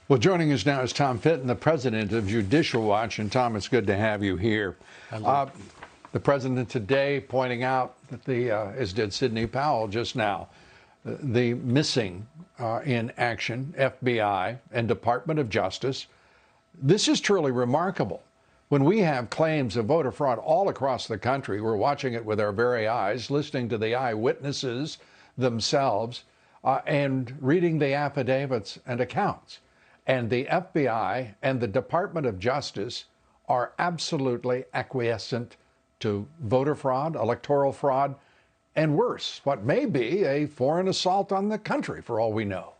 Well, joining us now is Tom Fitton, the president of Judicial Watch. And Tom, it's good to have you here. The president today pointing out that as did Sidney Powell just now, the missing in action FBI and Department of Justice. This is truly remarkable. When we have claims of voter fraud all across the country, we're watching it with our very eyes, listening to the eyewitnesses themselves, and reading the affidavits and accounts. And the FBI and the Department of Justice are absolutely acquiescent to voter fraud, electoral fraud, and worse, what may be a foreign assault on the country, for all we know.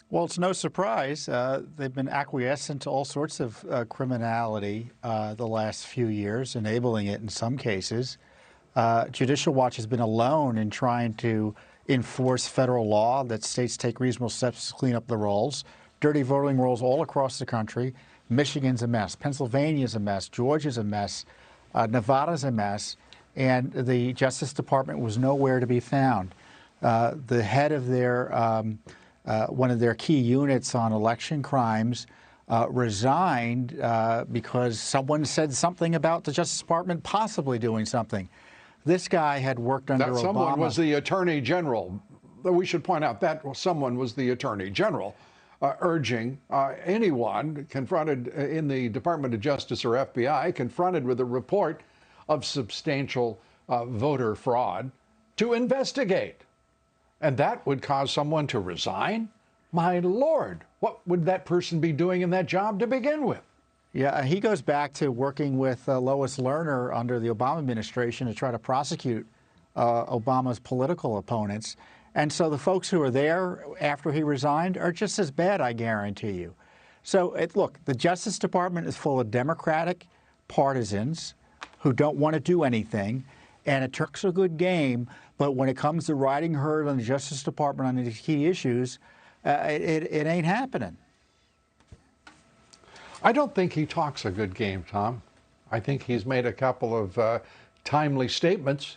Well, it's no surprise. They've been acquiescent to all sorts of criminality the last few years, enabling it in some cases. Judicial Watch has been alone in trying to enforce federal law that states take reasonable steps to clean up the rolls. Dirty voting rolls all across the country. Michigan's a mess. Pennsylvania's a mess. Georgia's a mess. Nevada's a mess. And the Justice Department was nowhere to be found. The head of their one of their key units on election crimes resigned because someone said something about the Justice Department possibly doing something. This guy had worked under Obama. That someone was the Attorney General. We should point out that someone was the Attorney General urging anyone confronted in the Department of Justice or FBI confronted with a report of substantial voter fraud to investigate. And that would cause someone to resign? My Lord, what would that person be doing in that job to begin with? Yeah, he goes back to working with Lois Lerner under the Obama administration to try to prosecute Obama's political opponents. And so the folks who are there after he resigned are just as bad, I guarantee you. So, look, the Justice Department is full of Democratic partisans who don't want to do anything, and it took a good game, but when it comes to riding herd on the Justice Department on these key issues, it ain't happening. I don't think he talks a good game, Tom. I think he's made a couple of timely statements,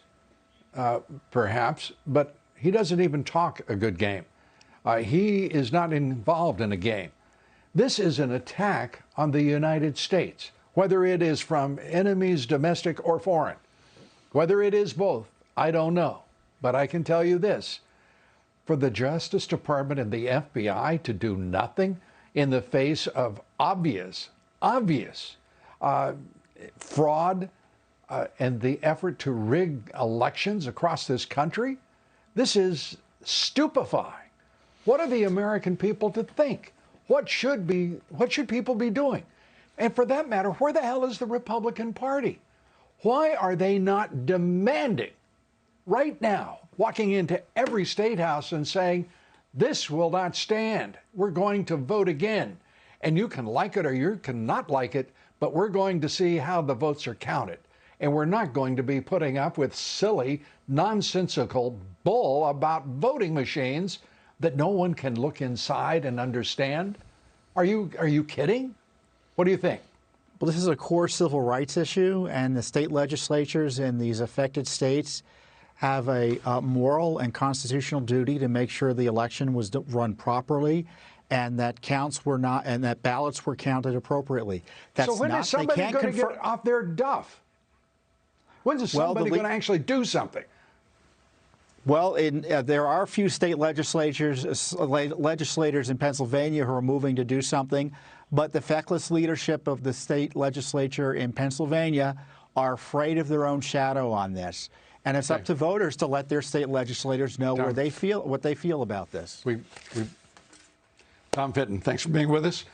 perhaps, but he doesn't even talk a good game. He is not involved in a game. This is an attack on the United States, whether it is from enemies, domestic or foreign. Whether it is both, I don't know. But I can tell you this, for the Justice Department and the FBI to do nothing in the face of obvious fraud and the effort to rig elections across this country, this is stupefying. What are the American people to think? What should people be doing? And for that matter, where the hell is the Republican Party? Why are they not demanding right now, walking into every state house and saying, this will not stand. We're going to vote again. And you can like it or you can not like it, but we're going to see how the votes are counted. And we're not going to be putting up with silly, nonsensical bull about voting machines that no one can look inside and understand. Are you kidding? What do you think? Well, this is a core civil rights issue, and the state legislatures in these affected states have a moral and constitutional duty to make sure the election was run properly and that that ballots were counted appropriately. So when is somebody going to get off their duff? When is somebody going to actually do something? Well, there are a few state legislators in Pennsylvania who are moving to do something, but the feckless leadership of the state legislature in Pennsylvania are afraid of their own shadow on this. And it's up to voters to let their state legislators know what they feel about this. Tom Fitton, thanks for being with us.